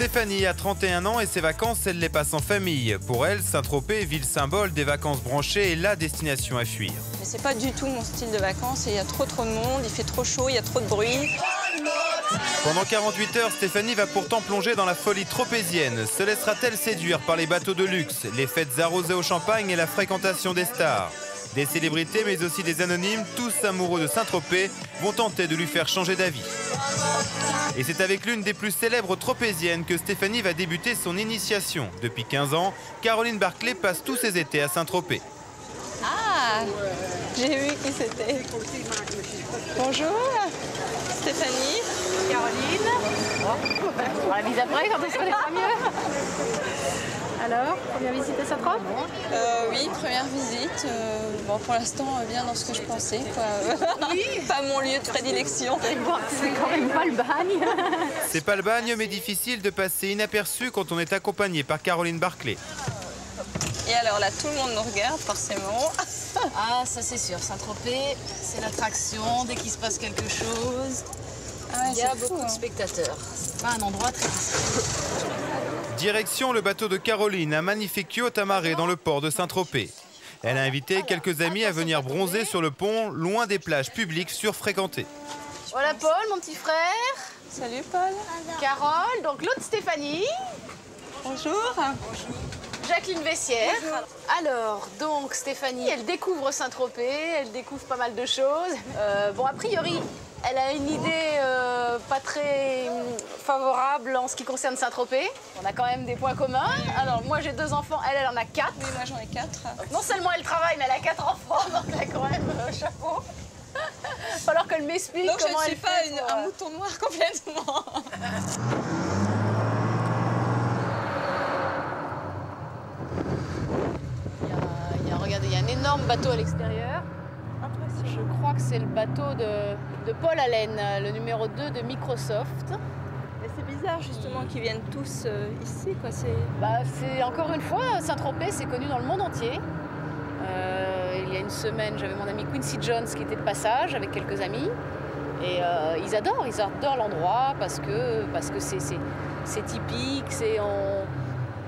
Stéphanie a 31 ans et ses vacances, elle les passe en famille. Pour elle, Saint-Tropez, ville symbole des vacances branchées, est la destination à fuir. Mais c'est pas du tout mon style de vacances, il y a trop de monde, il fait trop chaud, il y a trop de bruit. Pendant 48 heures, Stéphanie va pourtant plonger dans la folie tropézienne. Se laissera-t-elle séduire par les bateaux de luxe, les fêtes arrosées au champagne et la fréquentation des stars? Des célébrités, mais aussi des anonymes, tous amoureux de Saint-Tropez, vont tenter de lui faire changer d'avis. Et c'est avec l'une des plus célèbres tropéziennes que Stéphanie va débuter son initiation. Depuis 15 ans, Caroline Barclay passe tous ses étés à Saint-Tropez. Ah, j'ai vu qui c'était. Bonjour, Stéphanie. Caroline. On la vise après quand on se connaîtra mieux. Alors, première visite à Saint-Tropez? Oui, première visite. Bon, pour l'instant, bien dans ce que je pensais, quoi. Oui. Pas mon lieu de prédilection. C'est quand même pas le bagne. C'est pas le bagne, mais difficile de passer inaperçu quand on est accompagné par Caroline Barclay. Et alors là, tout le monde nous regarde, forcément. Ah, ça c'est sûr. Saint-Tropez, c'est l'attraction. Dès qu'il se passe quelque chose, il y a beaucoup de spectateurs. C'est pas un endroit très discret. Direction le bateau de Caroline, un magnifique yacht amarré dans le port de Saint-Tropez. Elle a invité quelques amis à venir bronzer sur le pont, loin des plages publiques surfréquentées. Voilà Paul, mon petit frère. Salut Paul. Carole, donc l'autre Stéphanie. Bonjour. Jacqueline Vessière. Alors, donc Stéphanie, elle découvre Saint-Tropez, elle découvre pas mal de choses. Bon, a priori, elle a une idée pas très favorable en ce qui concerne Saint-Tropez. On a quand même des points communs. Alors, moi, j'ai 2 enfants, elle en a 4. Oui, moi j'en ai 4. Non seulement elle travaille, mais elle a 4 enfants, donc elle a quand même chapeau. Alors qu'elle m'explique donc comment je ne elle suis pas fait pour, un mouton noir complètement. Regardez, il y a un énorme bateau à l'extérieur. Je crois que c'est le bateau de Paul Allen, le numéro 2 de Microsoft. Mais c'est bizarre justement qu'ils viennent tous ici, quoi. C'est encore une fois, Saint-Tropez, c'est connu dans le monde entier. Il y a une semaine, j'avais mon ami Quincy Jones qui était de passage avec quelques amis. Et ils adorent l'endroit parce que c'est typique,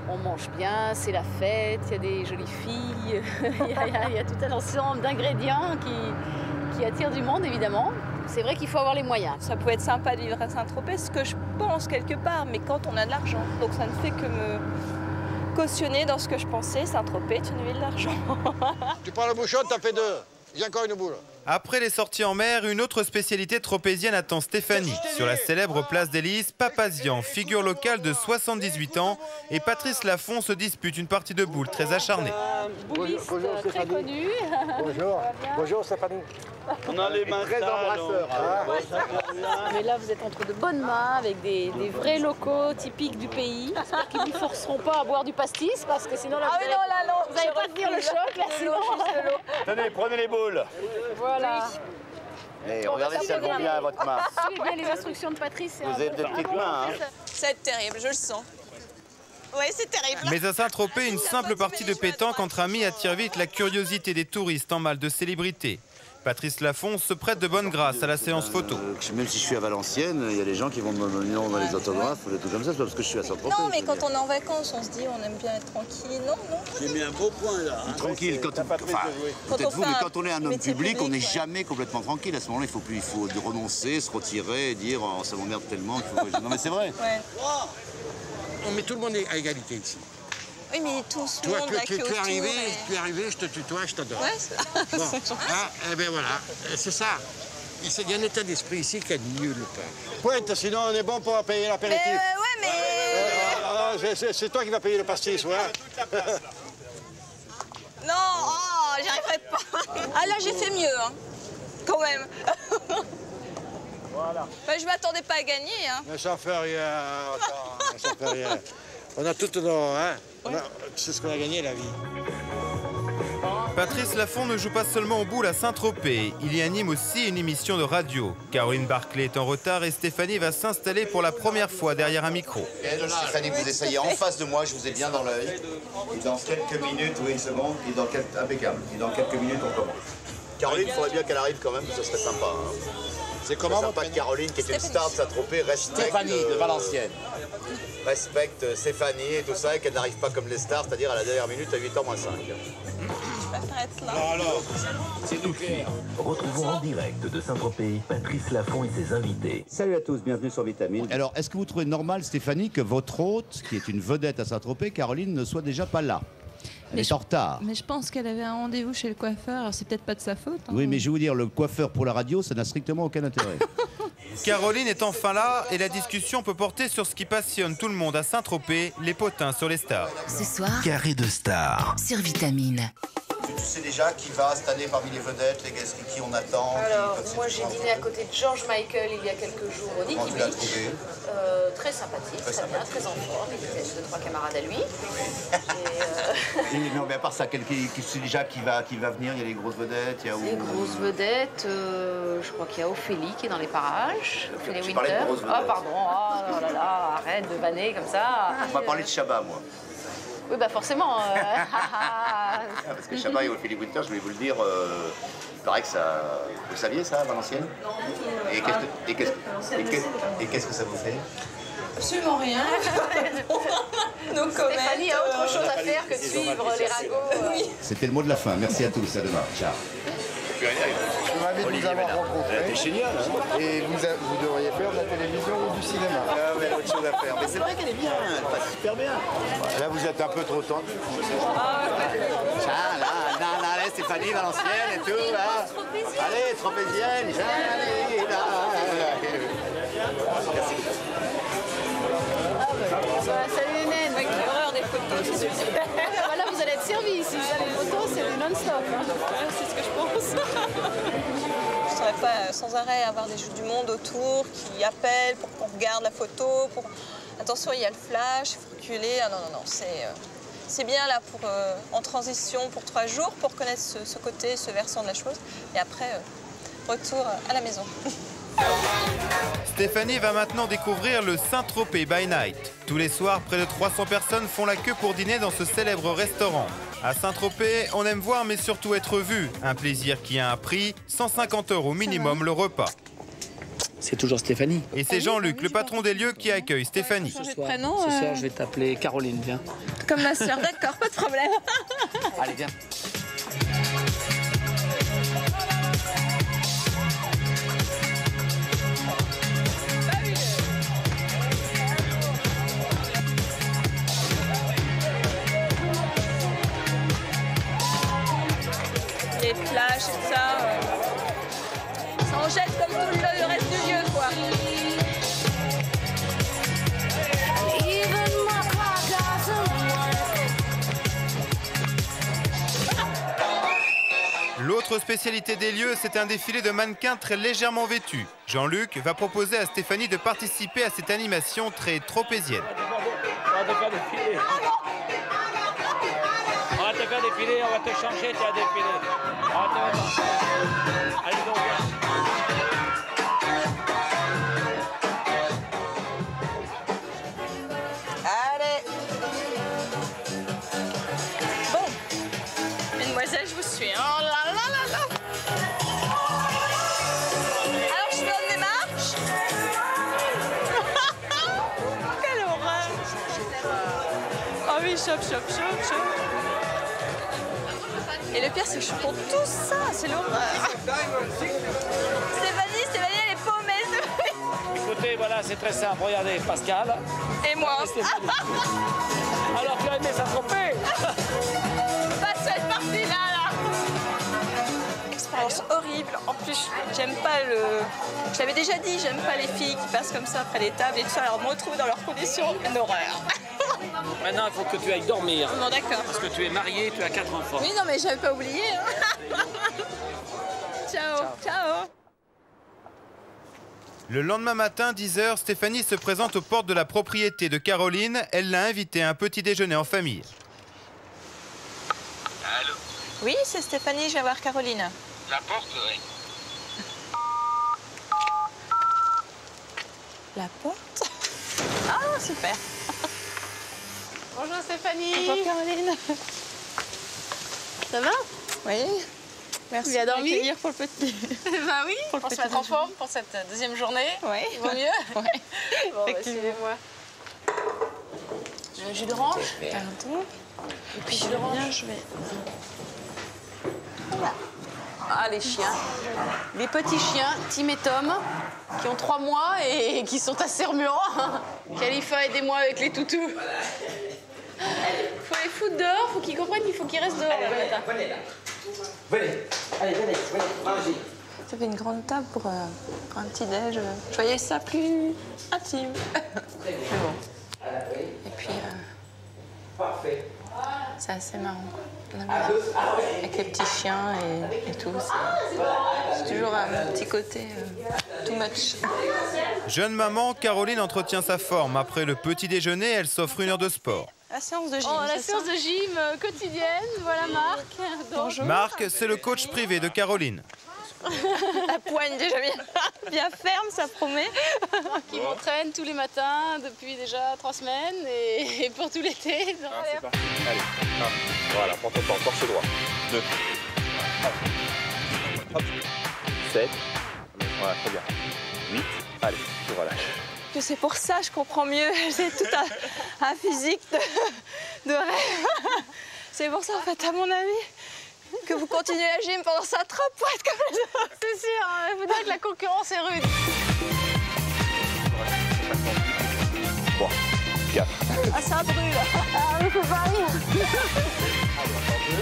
on mange bien, c'est la fête, il y a des jolies filles, il y a tout un ensemble d'ingrédients qui attirent du monde, évidemment. C'est vrai qu'il faut avoir les moyens. Ça peut être sympa de vivre à Saint-Tropez, ce que je pense quelque part, mais quand on a de l'argent. Donc ça ne fait que me cautionner dans ce que je pensais. Saint-Tropez est une ville d'argent. Tu prends le bouchon, t'as fait 2. J'ai encore une boule. Après les sorties en mer, une autre spécialité tropézienne attend Stéphanie. Sur la célèbre place d'Élise, Papazian, figure locale de 78 ans, et Patrice Laffont se dispute une partie de boules très acharnée. Bouliste très connu. Bonjour. Bonjour Stéphanie. On a les mains très embrasseurs. Mais là, vous êtes entre de bonnes mains avec des vrais locaux typiques du pays. J'espère qu'ils ne vous forceront pas à boire du pastis parce que sinon, là, vous n'allez pas tenir le choc. Là, sinon. Tenez, prenez les boules. Voilà. Et regardez si elles vont bien à votre main. Suivez bien les instructions de Patrice. Vous êtes de petites mains, hein. Ça va être terrible, je le sens. Ouais, c'est terrible. Mais à Saint-Tropez, une simple partie de pétanque entre amis attire vite la curiosité des touristes en mal de célébrité. Patrice Laffont se prête de bonne grâce à la séance photo. Même si je suis à Valenciennes, il y a des gens qui vont me demander dans les autographes ou des trucs comme ça, c'est pas parce que je suis à Saint-Tropez. Non, mais quand on est en vacances, on se dit on aime bien être tranquille. Non. J'ai mis un beau point là. Hein. Tranquille, quand on est un homme public, on n'est jamais complètement tranquille. À ce moment-là, il faut renoncer, se retirer et dire oh, ça m'emmerde tellement qu'il faut... Non mais c'est vrai. Ouais. On met tout le monde à égalité ici. Oui, mais tout le monde tu es arrivé, je te tutoie, je t'adore. Ouais, bon. Eh bien voilà, c'est ça. Il y a un état d'esprit ici qui est nulle part. Pointe, sinon on est bon pour payer l'apéritif. C'est toi qui vas payer le pastis, ouais. Non, j'y arriverai pas. Ah là, j'ai fait mieux, hein. Quand même. Voilà. Ben, je m'attendais pas à gagner, hein. Mais ça fait rien, attends, ça fait rien. On a tout dans, hein. C'est ce qu'on a gagné, la vie. Patrice Laffont ne joue pas seulement aux boules à Saint-Tropez, il y anime aussi une émission de radio. Caroline Barclay est en retard et Stéphanie va s'installer pour la première fois derrière un micro. Stéphanie, vous essayez en face de moi, je vous ai bien dans l'œil. Et dans quelques minutes, oui, une seconde, impeccable. Et dans quelques minutes, on commence. Caroline, il faudrait bien qu'elle arrive quand même, ce serait sympa. Hein. C'est comment sympa que Caroline, qui est une star de Saint-Tropez, respecte... Stéphanie de Valenciennes. respecte Stéphanie et tout ça, et qu'elle n'arrive pas comme les stars, c'est-à-dire à la dernière minute à 8h moins 5. Je préfère être là. Alors, c'est nucléaire. Retrouvons en direct de Saint-Tropez Patrice Laffont et ses invités. Salut à tous, bienvenue sur Vitamine. Alors, est-ce que vous trouvez normal, Stéphanie, que votre hôte, qui est une vedette à Saint-Tropez, Caroline, ne soit déjà pas là? Elle est en retard. Mais je pense qu'elle avait un rendez-vous chez le coiffeur, alors c'est peut-être pas de sa faute. Hein. Oui, mais je vais vous dire, le coiffeur pour la radio, ça n'a strictement aucun intérêt. Caroline est enfin là et la discussion peut porter sur ce qui passionne tout le monde à Saint-Tropez, les potins sur les stars. Ce soir, Carré de stars. sur Vitamine. Tu sais déjà qui va cette année parmi les vedettes, qui on attend? Alors, moi j'ai dîné à côté de George Michael il y a quelques jours au Nicky Comment tu l'as Beach. trouvé? Très sympathique, très bien, très en forme. Il était avec 2-3 camarades à lui. Et non, mais à part ça, qui sait déjà qui va venir? Il y a les grosses vedettes, il y a Les grosses vedettes, je crois qu'il y a Ophélie qui est dans les parages. Ophélie Tu parlais de Winter. grosses vedettes. Ah pardon, oh là là, arrête de vanner comme ça. On m'a parlé de Chabat, moi. Oui, bah forcément. Parce que Chabat et Ophélie Winter, je voulais vous le dire, il paraît que ça... Vous saviez ça, à Valenciennes? Et qu'est-ce que ça vous fait? Absolument rien. Nos Stéphanie a autre chose à faire que de suivre les ragots. C'était le mot de la fin. Merci à tous, à demain. Ciao. Je suis ravi de vous avoir rencontré. C'est génial. Et vous devriez faire de la télévision ou du cinéma. Ah, mais elle a autre chose à faire. Mais c'est vrai qu'elle est bien, elle passe super bien. Là, vous êtes un peu trop tendu. Ah, là, Stéphanie, Valenciennes et tout, là. Allez, Tropézienne, allez, là. Merci. Salut les naines. Avec l'horreur des photos, c'est sûr. Voilà, vous allez être servis ici. Ça, les photos, c'est du non-stop. C'est ce que je pense. Je ne saurais pas sans arrêt avoir des gens du monde autour qui appellent pour qu'on regarde la photo. Attention, il y a le flash, il faut reculer. Ah non, c'est bien là pour, en transition pour 3 jours pour connaître ce côté, ce versant de la chose. Et après, retour à la maison. Stéphanie va maintenant découvrir le Saint-Tropez by Night. Tous les soirs, près de 300 personnes font la queue pour dîner dans ce célèbre restaurant. À Saint-Tropez, on aime voir mais surtout être vu. Un plaisir qui a un prix, 150 € minimum le repas. C'est toujours Stéphanie. Et c'est Jean-Luc, le patron des lieux, qui accueille Stéphanie. Ce soir, je vais t'appeler Caroline, viens. Comme ma sœur, d'accord, pas de problème. Allez, viens. Les flashs et tout ça, ça en jette comme tout le reste du lieu, quoi. L'autre spécialité des lieux, c'est un défilé de mannequins très légèrement vêtus. Jean-Luc va proposer à Stéphanie de participer à cette animation très tropézienne. On va te faire défiler. On va te faire défiler, on va te changer, tu vas défiler. Allez donc, viens. Allez. Bon. Mesdemoiselles, je vous suis. Oh là là là là. Alors, je donne des marches. Quelle horreur. Oh oui, chop. Et le pire, c'est que je suis pour tout ça. C'est l'horreur. Stéphanie, elle est paumée. Écoutez, voilà, c'est très simple. Regardez, Pascal. Et moi. Alors, tu as aimé Saint-Tropez? Pas cette partie-là, Expérience horrible. En plus, j'aime pas le... Je l'avais déjà dit, j'aime pas les filles qui passent comme ça après les tables et tout ça. Alors, me retrouver dans leurs conditions, une horreur. Maintenant, il faut que tu ailles dormir. Bon, d'accord. Parce que tu es mariée, tu as 4 enfants. Oui, non, mais j'avais pas oublié. Hein. Ciao. Le lendemain matin, 10h, Stéphanie se présente aux portes de la propriété de Caroline. Elle l'a invitée à un petit déjeuner en famille. Allô? Oui, c'est Stéphanie, je vais voir Caroline. La porte, oui. La porte? Ah, super. Bonjour Stéphanie. Bonjour Caroline. Ça va? Oui. Merci bien de dormi m'accueillir pour le petit. Bah oui, pour se mettre en forme pour cette deuxième journée. Oui. Il vaut mieux. Ouais. Bon, bah, suivez-moi. Le jus d'orange. Pardon. Et puis jus d'orange. Je vais... Ah, les chiens. Les petits chiens, Tim et Tom, qui ont 3 mois et qui sont assez remuants. Khalifa, aidez-moi avec les toutous. Faut les foutre dehors, faut qu'ils comprennent qu'il faut qu'ils restent dehors. Venez là. Venez. Allez, venez, mangez. J'avais une grande table pour un petit-déj. Je voyais ça plus intime. Mais bon. Et puis, Parfait. c'est assez marrant. Avec les petits chiens et tout. C'est toujours un petit côté too much. Jeune maman, Caroline entretient sa forme. Après le petit déjeuner, elle s'offre 1 heure de sport. La séance de gym. Oh, la séance de gym quotidienne. Voilà Marc. Bonjour. Marc, c'est le coach privé de Caroline. La poigne déjà bien ferme, ça promet. Qui m'entraîne tous les matins depuis déjà 3 semaines et pour tout l'été. C'est parti. Allez, 1. Voilà, prends ton temps, torse droit. 2. Hop. 7. Voilà, très bien. 8. Allez, tu relâches. Que c'est pour ça, je comprends mieux. J'ai tout un physique de rêve. C'est pour ça, en fait, à mon avis, que vous continuez la gym pendant ça trop pour être comme les autres. C'est sûr, il faut dire que la concurrence est rude. 3, 4. Ah, ça brûle. Ah, mais faut pas rire. Allez, encore 2.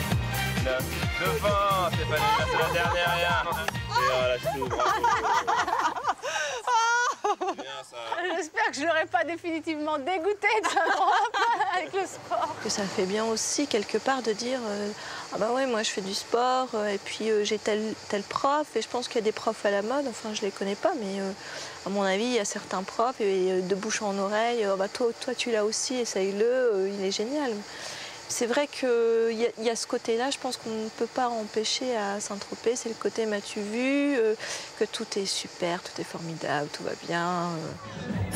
9. Devant, Stéphanie, c'est la dernière. Et relâche tout, bravo. Bien ça. J'espère que je l'aurai pas définitivement dégoûté de ça avec le sport. Que ça fait bien aussi, quelque part, de dire ah bah ouais, moi je fais du sport et puis j'ai tel prof et je pense qu'il y a des profs à la mode, enfin je les connais pas, mais à mon avis, il y a certains profs et de bouche en oreille, bah toi tu l'as aussi, essaye-le, il est génial. C'est vrai qu'il y a ce côté-là, je pense qu'on ne peut pas empêcher à Saint-Tropez, c'est le côté m'as-tu vu, que tout est super, tout est formidable, tout va bien.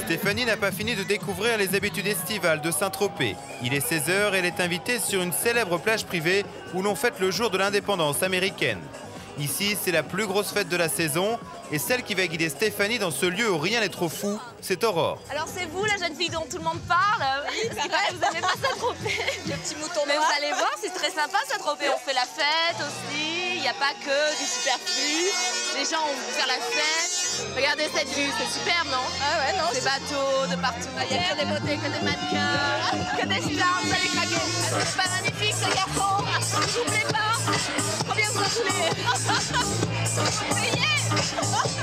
Stéphanie n'a pas fini de découvrir les habitudes estivales de Saint-Tropez. Il est 16h et elle est invitée sur une célèbre plage privée où l'on fête le jour de l'indépendance américaine. Ici, c'est la plus grosse fête de la saison et celle qui va guider Stéphanie dans ce lieu où rien n'est trop fou, c'est Aurore. Alors c'est vous la jeune fille dont tout le monde parle. Oui, parce que vous n'aimez pas Saint-Tropez. Le petit mouton noir. Mais vous allez voir, c'est très sympa Saint-Tropez. On fait la fête aussi, il n'y a pas que du superflu. Les gens ont envie de faire la fête. Regardez cette vue, c'est superbe, non? Ah ouais, non. Des bateaux de partout. Il y a que des beautés, que des mannequins, que des stars, vous allez craquer. C'est pas magnifique ce garçon. Ne vous plaît pas. Combien vous en voulez? Payez.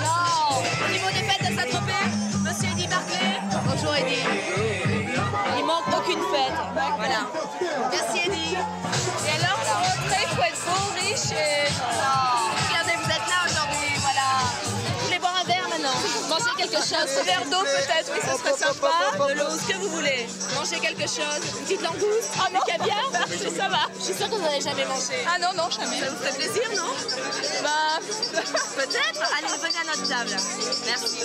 Non. Au niveau des fêtes de Saint-Tropez, monsieur Eddie Barclay. Bonjour Eddie. Il manque aucune fête. Voilà. Merci Eddie. Et alors, pour rentrer, il faut être beau, riche et... Regardez, vous êtes là aujourd'hui, voilà. Vous voulez boire un verre maintenant? Manger quelque chose? Un verre d'eau peut-être, oui, ça serait sympa. De l'eau, ce que vous voulez. Manger quelque chose? Une petite langouste? Ah non, caviar? Ça va. Je suis sûre que vous n'avez jamais mangé. Ah non, non, jamais. Ça vous ferait plaisir, non? Bah, peut-être. Allez, venez à notre table. Merci.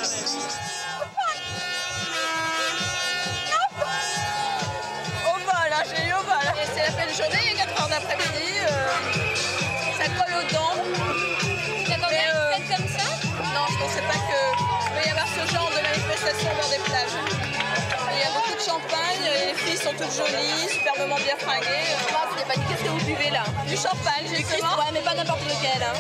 Au vol, hein, j'ai eu au vol. Et c'est la pleine journée, il y a 4 heures d'après-midi. Ça colle aux dents. Il y a combien de fêtes comme ça? Non, je ne pensais pas qu'il peut y avoir ce genre de manifestation dans des plages. Il y a beaucoup de champagne, les filles sont toutes jolies, superbement bien fringuées. Qu'est-ce que vous buvez là? Du champagne, justement. Ouais, mais pas n'importe lequel. Hein.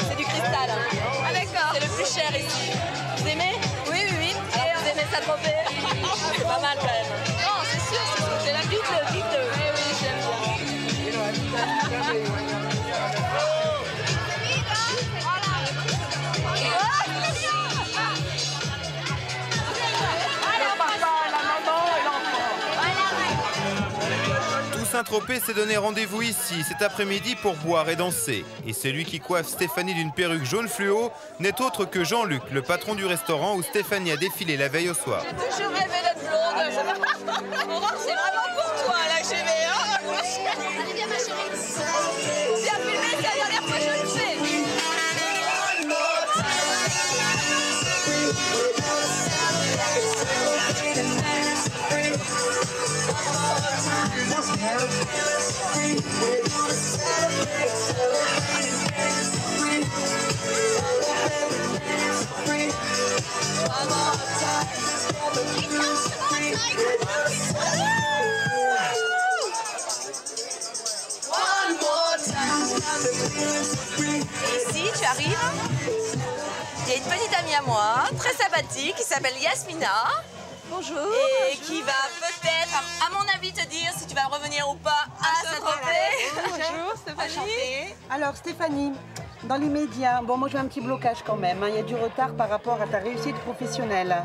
C'est du cristal. Hein. Ah d'accord. C'est le plus cher ici. Vous aimez? Oui, oui, oui. Alors vous aimez Saint-Tropez? C'est pas mal quand même. Non, c'est sûr, c'est la vie. Dites-le. Oui, oui, j'aime bien. Saint-Tropez s'est donné rendez-vous ici cet après-midi pour boire et danser. Et celui qui coiffe Stéphanie d'une perruque jaune fluo n'est autre que Jean-Luc, le patron du restaurant où Stéphanie a défilé la veille au soir. J'ai toujours rêvé d'être blonde. Aurore, c'est vraiment pour toi là que j'ai fait. Allez, viens ma chérie. Bien filmé, ça a l'air que je le sais. tu arrives. Il y a une petite amie à moi, très sympathique, qui s'appelle Yasmina. Bonjour. Et qui va peut-être, à mon avis, te dire si tu vas revenir ou pas à Saint-Tropez. Bonjour Stéphanie. Alors Stéphanie, dans l'immédiat, bon moi j'ai un petit blocage quand même, hein. Il y a du retard par rapport à ta réussite professionnelle.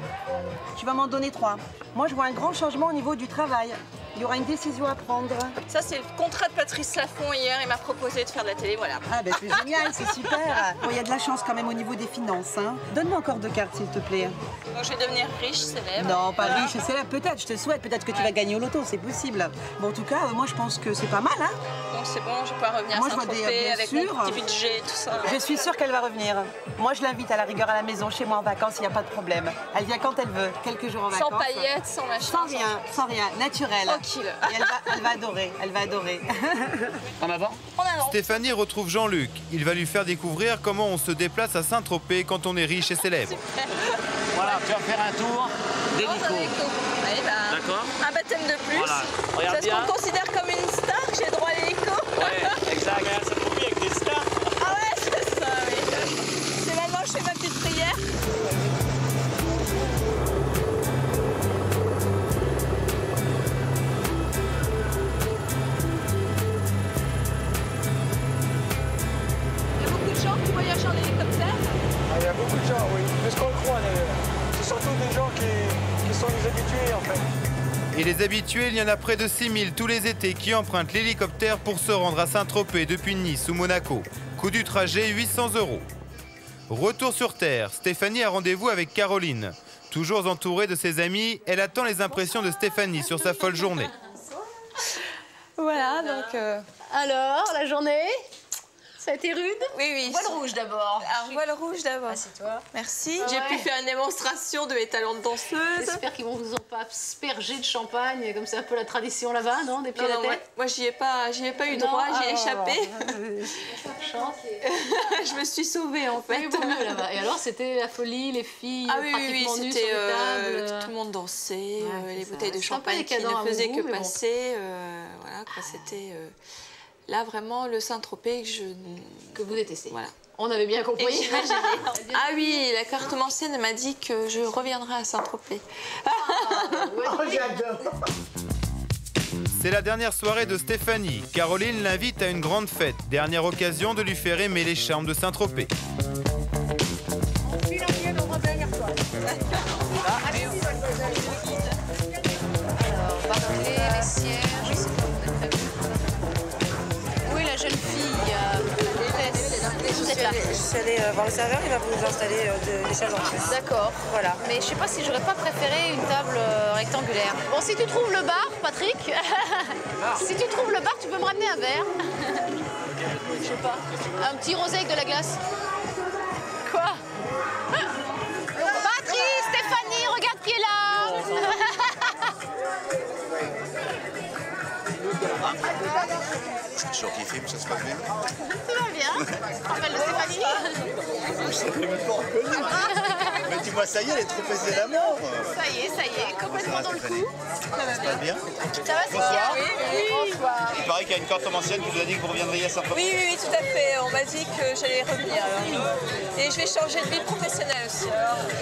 Tu vas m'en donner 3. Moi je vois un grand changement au niveau du travail. Il y aura une décision à prendre. Ça, c'est le contrat de Patrice Laffont hier. Il m'a proposé de faire de la télé, voilà. Ah ben c'est génial, c'est super. Bon, il y a de la chance quand même au niveau des finances. Hein. Donne-moi encore 2 cartes s'il te plaît. Donc, je vais devenir riche, célèbre. Non, pas riche, célèbre. Peut-être, je te souhaite. Peut-être que tu vas gagner au loto, c'est possible. Bon, en tout cas, moi je pense que c'est pas mal. Hein. Donc c'est bon, je vais pouvoir revenir moi, à Saint-Tropez avec mon petit budget, tout ça. Je suis sûre qu'elle va revenir. Moi je l'invite à la rigueur à la maison, chez moi en vacances, il n'y a pas de problème. Elle vient quand elle veut, quelques jours en vacances. Sans paillettes, sans machin. Sans rien, naturel. Tranquille. Et elle va adorer, elle va adorer. En avant. En avant. Stéphanie retrouve Jean-Luc. Il va lui faire découvrir comment on se déplace à Saint-Tropez quand on est riche et célèbre. Voilà, tu vas faire un tour d'hélico. D'accord. Un baptême de plus. Voilà. Regarde ça se bien. considère comme une star que j'ai droit à l'hélico. Ouais, exact. Ça te prouve avec des stars. Ah ouais, c'est ça, oui. C'est maintenant que je fais ma petite prière. Il y a beaucoup de gens qui voyagent en hélicoptère. Il y a beaucoup de gens, oui. Plus qu'on le croit d'ailleurs. C'est surtout des gens qui sont les habitués en fait. Et les habitués, il y en a près de 6000 tous les étés qui empruntent l'hélicoptère pour se rendre à Saint-Tropez depuis Nice ou Monaco. Coût du trajet, 800 €. Retour sur Terre, Stéphanie a rendez-vous avec Caroline. Toujours entourée de ses amis, elle attend les impressions de Stéphanie sur sa folle journée. Voilà, donc... Alors, la journée, ça a été rude? Oui, oui. Voile rouge d'abord. Alors, voile rouge d'abord. Assieds-toi. Merci. Ah J'ai ouais. pu faire une démonstration de mes talents de danseuse. J'espère qu'ils vont vous en pas asperger de champagne, comme c'est un peu la tradition là-bas, non? Des pieds à la tête. Moi j'y ai pas eu droit, j'y ai échappé. Chance. Je me suis sauvée en fait. Oui, bon, mieux là-bas. Et alors, c'était la folie, les filles pratiquement nues sur c'était les tables. tout le monde dansait, les ça. bouteilles de C'est un peu champagne qui décadent à ne faisaient mon que goût, mais bon. passer. Voilà, quoi, c'était là vraiment le Saint-Tropez que vous détestez. Voilà. On avait bien compris. Et j'imaginais. Ah oui, la cartomancienne m'a dit que je reviendrai à Saint-Tropez. C'est la dernière soirée de Stéphanie. Caroline l'invite à une grande fête. Dernière occasion de lui faire aimer les charmes de Saint-Tropez. Alors, Barclay, Messières, je sais pas où on est prévu. Oui, la jeune fille, vous êtes là. Je suis allée voir le serveur, il va vous installer des chaises en plus. D'accord. Voilà. Mais je sais pas si j'aurais pas préféré une table rectangulaire. Bon, si tu trouves le bar, Patrick, si tu trouves le bar, tu peux me ramener un verre. Je sais pas. Un petit rosé avec de la glace. Quoi? Patrick, Stéphanie, regarde qui est là. Je suis toujours kiffé, ça se passe bien. Tout va bien. Tu te rappelles de Stéphanie? Je savais même pas reconnu. Mais dis-moi, ça y est, elle est trop pesée la mort. Ça y est, complètement dans le coup. Ça se passe bien. Ça va, Cécia? Oui. Bonsoir. Il paraît qu'il y a une cartomancienne qui vous a dit que vous reviendriez à Saint-Tropez. Oui, tout à fait. On m'a dit que j'allais revenir. Et je vais changer de vie professionnelle aussi.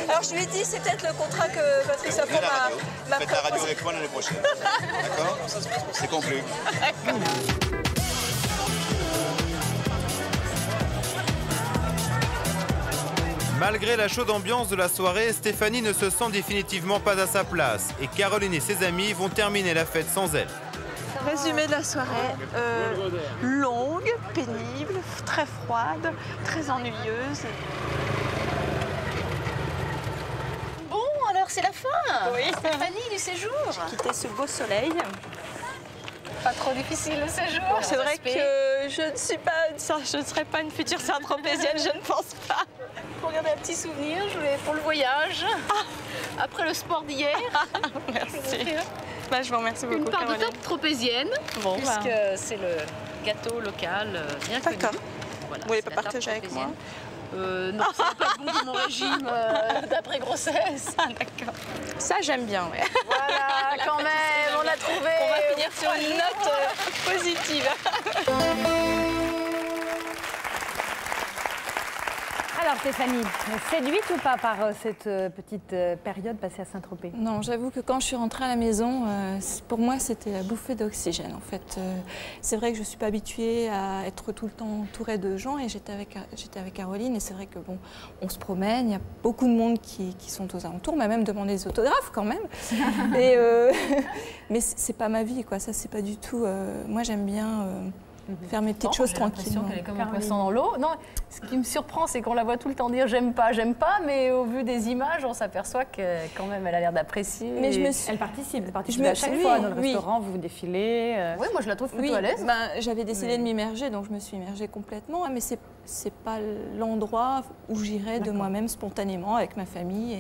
Alors je lui ai dit, c'est peut-être le contrat que Patrice Laffont m'a Faites la radio proposé. avec moi l'année prochaine. D'accord? C'est conclu. Malgré la chaude ambiance de la soirée, Stéphanie ne se sent définitivement pas à sa place. Et Caroline et ses amis vont terminer la fête sans elle. Résumé de la soirée, longue, pénible, très froide, très ennuyeuse. Bon, alors c'est la fin. Oui. Stéphanie, du séjour. J'ai quitté ce beau soleil. Pas trop difficile le séjour. C'est vrai que je ne serai pas une future Saint-Tropézienne, je ne pense pas. Pour garder un petit souvenir, je voulais pour le voyage. Après le sport d'hier. Merci. Bah, je vous remercie beaucoup. Une part de Caroline. tarte tropézienne, Bon, puisque c'est le gâteau local bien connu. D'accord. Voilà, Vous voulez c'est pas la tarte partager avec moi? Non, ça va pas être bon pour mon régime d'après grossesse. Ah, d'accord. Ça, j'aime bien, ouais. Voilà, quand même, on l'a trouvé. On va finir sur une note positive. alors Stéphanie, séduite ou pas par cette petite période passée à Saint-Tropez? Non, j'avoue que quand je suis rentrée à la maison, pour moi c'était la bouffée d'oxygène en fait. C'est vrai que je ne suis pas habituée à être tout le temps entourée de gens et j'étais avec Caroline et c'est vrai que bon, on se promène, il y a beaucoup de monde qui sont aux alentours, on m'a même demandé des autographes quand même. Mais c'est pas ma vie quoi, ça c'est pas du tout. Moi j'aime bien faire mes petites choses tranquillement. Qu'elle est comme un poisson dans l'eau. Non, ce qui me surprend, c'est qu'on la voit tout le temps dire j'aime pas, mais au vu des images, on s'aperçoit que quand même elle a l'air d'apprécier. Mais elle participe à chaque fois dans le restaurant, vous défilez. Oui, moi je la trouve plutôt à l'aise. J'avais décidé de m'immerger, donc je me suis immergée complètement, mais c'est pas l'endroit où j'irais de moi-même spontanément avec ma famille.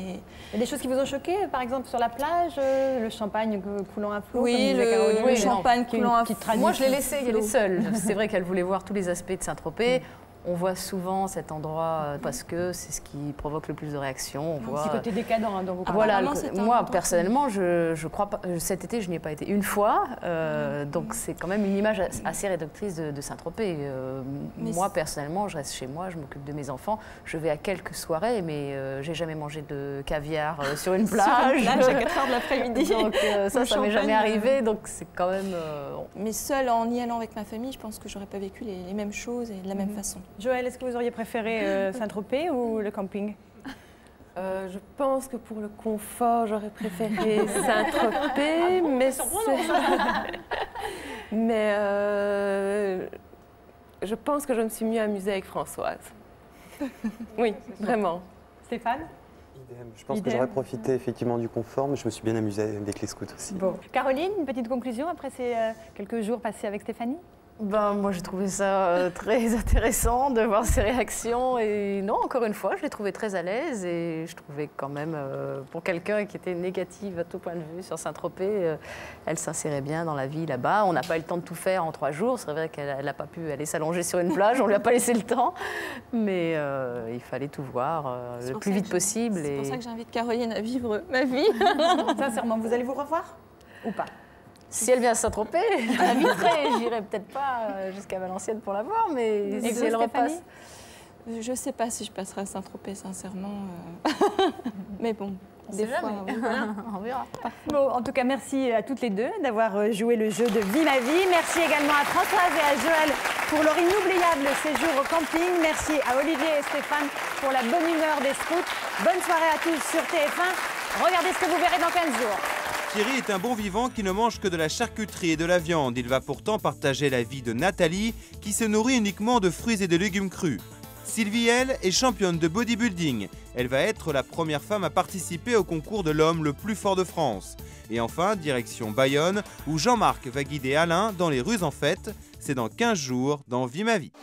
Il y a des choses qui vous ont choqué, par exemple sur la plage, le champagne coulant à flot. Oui, le champagne coulant à flot. Moi je l'ai laissée y aller seule. C'est vrai qu'elle voulait voir tous les aspects de Saint-Tropez. On voit souvent cet endroit parce que c'est ce qui provoque le plus de réactions. On voit un petit côté décadent dans vos voilà, moi personnellement, je crois pas. Cet été, je n'y ai pas été une fois, donc c'est quand même une image assez réductrice de Saint-Tropez. Moi personnellement, je reste chez moi, je m'occupe de mes enfants, je vais à quelques soirées, mais j'ai jamais mangé de caviar sur une plage. Sur une plage à 4 h de l'après-midi. Donc ça m'est jamais arrivé, donc c'est quand même. Mais seule en y allant avec ma famille, je pense que j'aurais pas vécu les mêmes choses et de la même façon. Joël, est-ce que vous auriez préféré Saint-Tropez ou le camping? Je pense que pour le confort, j'aurais préféré Saint-Tropez, mais je pense que je me suis mieux amusée avec Françoise. Oui, vraiment. Stéphane? Idem. Je pense que j'aurais profité effectivement du confort, mais je me suis bien amusée avec les scouts aussi. Bon. Caroline, une petite conclusion après ces quelques jours passés avec Stéphanie? Moi, j'ai trouvé ça très intéressant de voir ses réactions. Et non, encore une fois, je l'ai trouvée très à l'aise. Et je trouvais quand même, pour quelqu'un qui était négative à tout point de vue sur Saint-Tropez, elle s'insérait bien dans la vie là-bas. On n'a pas eu le temps de tout faire en 3 jours. C'est vrai qu'elle n'a pas pu aller s'allonger sur une plage. On ne lui a pas laissé le temps. Mais il fallait tout voir le plus vite possible. C'est pour ça que j'invite Caroline à vivre ma vie. Sincèrement, vous allez vous revoir ou pas? Si elle vient à Saint-Tropez, je l'inviterai. J'irai peut-être pas jusqu'à Valenciennes pour la voir, mais si elle repasse. Je ne sais pas si je passerai à Saint-Tropez, sincèrement. Mais bon, des fois, on verra. Bon, en tout cas, merci à toutes les deux d'avoir joué le jeu de Vie ma vie. Merci également à Françoise et à Joël pour leur inoubliable séjour au camping. Merci à Olivier et Stéphane pour la bonne humeur des scouts. Bonne soirée à tous sur TF1. Regardez ce que vous verrez dans 15 jours. Thierry est un bon vivant qui ne mange que de la charcuterie et de la viande. Il va pourtant partager la vie de Nathalie, qui se nourrit uniquement de fruits et de légumes crus. Sylvie, elle, est championne de bodybuilding. Elle va être la première femme à participer au concours de l'homme le plus fort de France. Et enfin, direction Bayonne, où Jean-Marc va guider Alain dans les rues en fête. C'est dans 15 jours dans Vie ma vie.